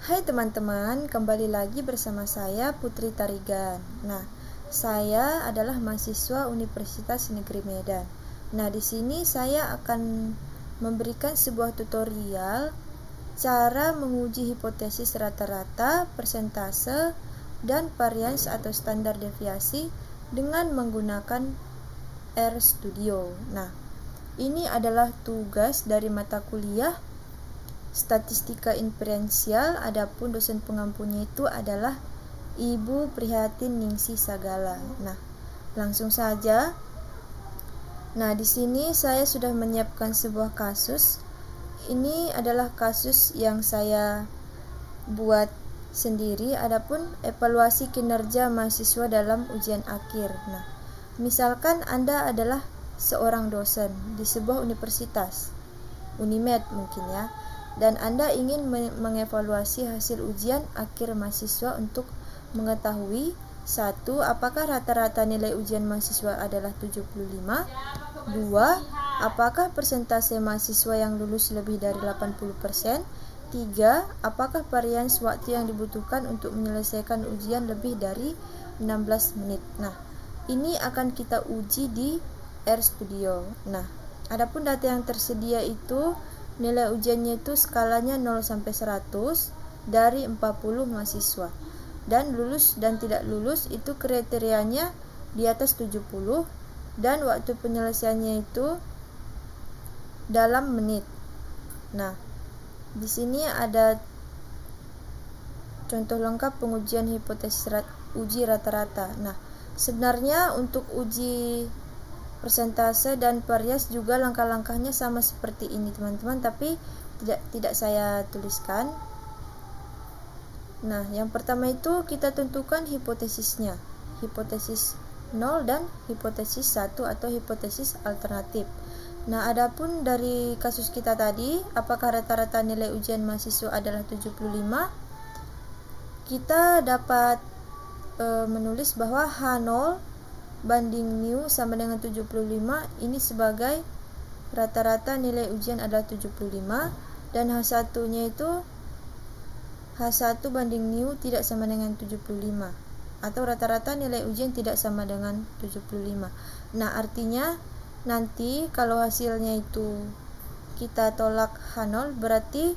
Hai teman-teman, kembali lagi bersama saya Putri Tarigan. Nah, saya adalah mahasiswa Universitas Negeri Medan. Nah, di sini saya akan memberikan sebuah tutorial cara menguji hipotesis rata-rata, persentase, dan varians atau standar deviasi dengan menggunakan RStudio. Nah, ini adalah tugas dari mata kuliah Statistika Inferensial, adapun dosen pengampunya itu adalah Ibu Prihatin Ningsih Sagala. Nah, langsung saja. Nah, di sini saya sudah menyiapkan sebuah kasus. Ini adalah kasus yang saya buat sendiri, adapun evaluasi kinerja mahasiswa dalam ujian akhir. Nah, misalkan Anda adalah seorang dosen di sebuah universitas, Unimed mungkin ya, dan Anda ingin mengevaluasi hasil ujian akhir mahasiswa untuk mengetahui: 1. Apakah rata-rata nilai ujian mahasiswa adalah 75? 2. Apakah persentase mahasiswa yang lulus lebih dari 80%? 3. Apakah varians waktu yang dibutuhkan untuk menyelesaikan ujian lebih dari 16 menit? Nah, ini akan kita uji di RStudio. Nah, adapun data yang tersedia itu nilai ujiannya itu skalanya 0 sampai 100 dari 40 mahasiswa. Dan lulus dan tidak lulus itu kriterianya di atas 70 dan waktu penyelesaiannya itu dalam menit. Nah, di sini ada contoh lengkap pengujian hipotesis uji rata-rata. Nah, sebenarnya untuk uji persentase dan varians juga langkah-langkahnya sama seperti ini teman-teman, tapi tidak saya tuliskan. Nah, yang pertama itu kita tentukan hipotesisnya, hipotesis 0 dan hipotesis 1 atau hipotesis alternatif. Nah, adapun dari kasus kita tadi, apakah rata-rata nilai ujian mahasiswa adalah 75? Kita dapat menulis bahwa H0 banding mu sama dengan 75, ini sebagai rata-rata nilai ujian adalah 75, dan H1-nya itu H1 banding mu tidak sama dengan 75, atau rata-rata nilai ujian tidak sama dengan 75. Nah, artinya nanti kalau hasilnya itu kita tolak H0, berarti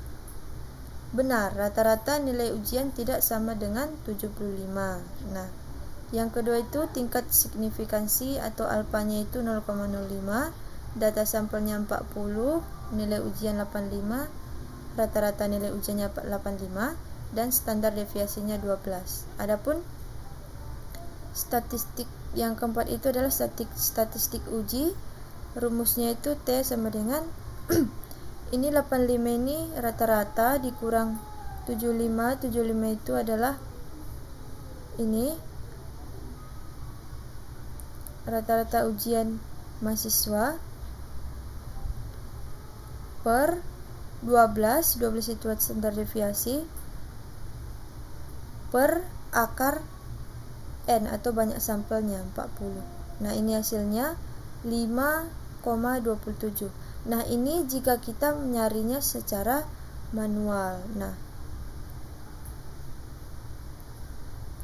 benar rata-rata nilai ujian tidak sama dengan 75. Nah, yang kedua itu tingkat signifikansi atau alfanya itu 0,05, data sampelnya 40, nilai ujian 85, rata-rata nilai ujiannya 85, dan standar deviasinya 12. Adapun statistik yang keempat itu adalah statistik uji, rumusnya itu T sama dengan ini 85 ini rata-rata dikurang 75 itu adalah ini rata-rata ujian mahasiswa per 12 itu standar deviasi per akar N atau banyak sampelnya 40. Nah, ini hasilnya 5,27. Nah, ini jika kita mencarinya secara manual. Nah,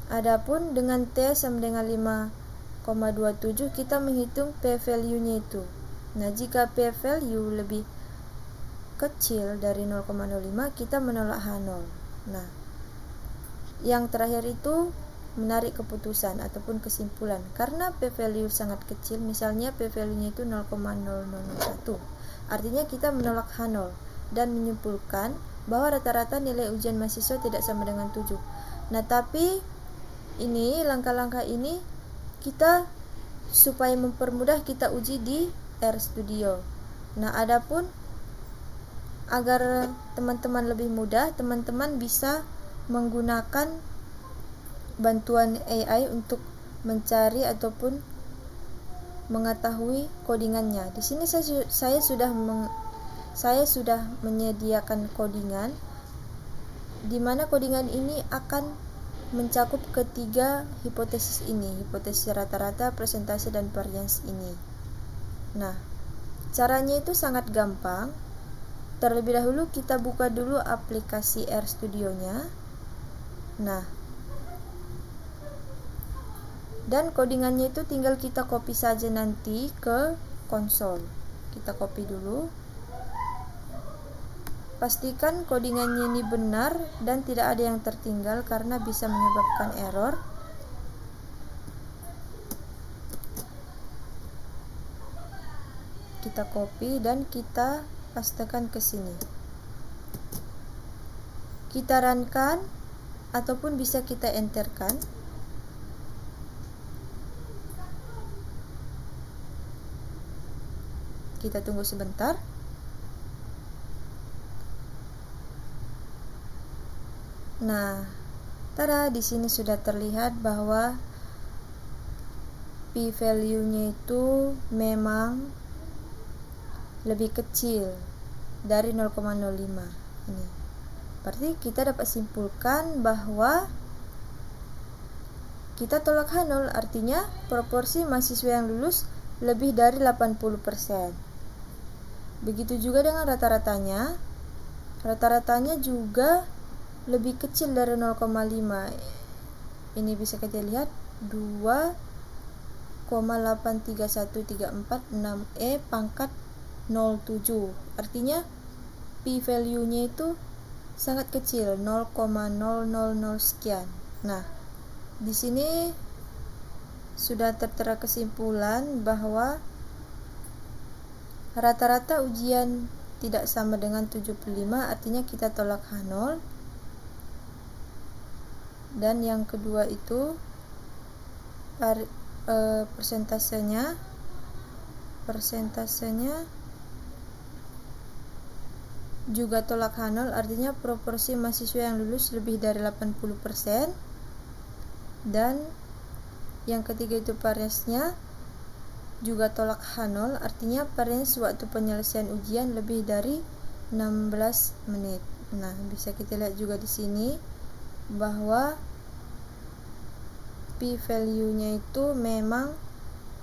adapun dengan T sama dengan 5,27 kita menghitung p-value-nya itu. Nah, jika p-value lebih kecil dari 0,05 kita menolak H0. Nah, yang terakhir itu menarik keputusan ataupun kesimpulan. Karena p-value sangat kecil, misalnya p-value-nya itu 0,0001, artinya kita menolak H0 dan menyimpulkan bahwa rata-rata nilai ujian mahasiswa tidak sama dengan 7. Nah, tapi ini langkah-langkah ini kita supaya mempermudah kita uji di RStudio. Nah, adapun agar teman-teman lebih mudah, teman-teman bisa menggunakan bantuan AI untuk mencari ataupun mengetahui codingannya. Di sini saya sudah menyediakan codingan, di mana codingan ini akan mencakup ketiga hipotesis ini, hipotesis rata-rata, persentase, dan varians ini. Nah, caranya itu sangat gampang. terlebih dahulu kita buka dulu aplikasi RStudio-nya. Nah, dan codingannya itu tinggal kita copy saja nanti ke konsol. Kita copy dulu. Pastikan codingannya ini benar dan tidak ada yang tertinggal karena bisa menyebabkan error. Kita copy dan kita pastekan ke sini. Kita runkan ataupun bisa kita enterkan. Kita tunggu sebentar. Nah, tada, di sini sudah terlihat bahwa p value-nya itu memang lebih kecil dari 0,05 ini. Berarti kita dapat simpulkan bahwa kita tolak H0, artinya proporsi mahasiswa yang lulus lebih dari 80%. Begitu juga dengan rata-ratanya. Rata-ratanya juga lebih kecil dari 0,5. Ini bisa kita lihat 2,831346 pangkat 07. Artinya p value-nya itu sangat kecil, 0,000 sekian. Nah, di sini sudah tertera kesimpulan bahwa rata-rata ujian tidak sama dengan 75, artinya kita tolak H0. Dan yang kedua itu persentasenya juga tolak H0, artinya proporsi mahasiswa yang lulus lebih dari 80%. Dan yang ketiga itu variansnya juga tolak H0, artinya varians waktu penyelesaian ujian lebih dari 16 menit. Nah, bisa kita lihat juga di sini bahwa p value-nya itu memang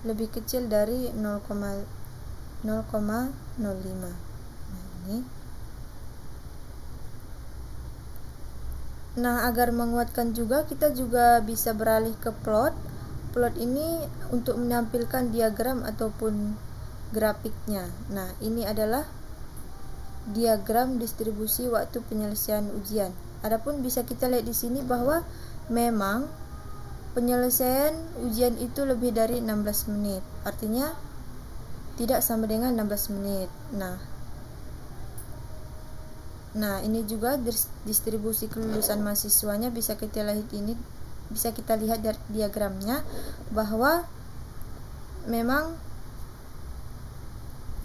lebih kecil dari 0,05. Nah, ini. Nah, agar menguatkan juga, kita juga bisa beralih ke plot. Plot ini untuk menampilkan diagram ataupun grafiknya. Nah, ini adalah diagram distribusi waktu penyelesaian ujian. Adapun bisa kita lihat di sini bahwa memang penyelesaian ujian itu lebih dari 16 menit. Artinya tidak sama dengan 16 menit. Nah, ini juga distribusi kelulusan mahasiswanya bisa kita lihat dari diagramnya bahwa memang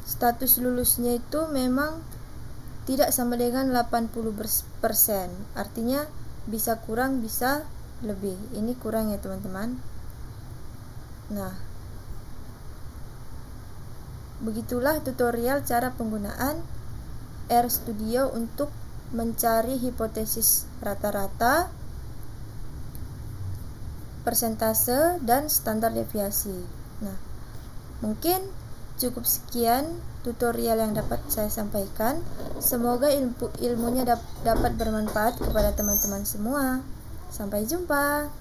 status lulusnya itu memang tidak sama dengan 80%. Artinya bisa kurang, bisa lebih. Ini kurang ya teman-teman. Nah, begitulah tutorial cara penggunaan RStudio untuk mencari hipotesis rata-rata, persentase, dan standar deviasi. Nah, mungkin cukup sekian tutorial yang dapat saya sampaikan. Semoga ilmunya dapat bermanfaat kepada teman-teman semua. Sampai jumpa.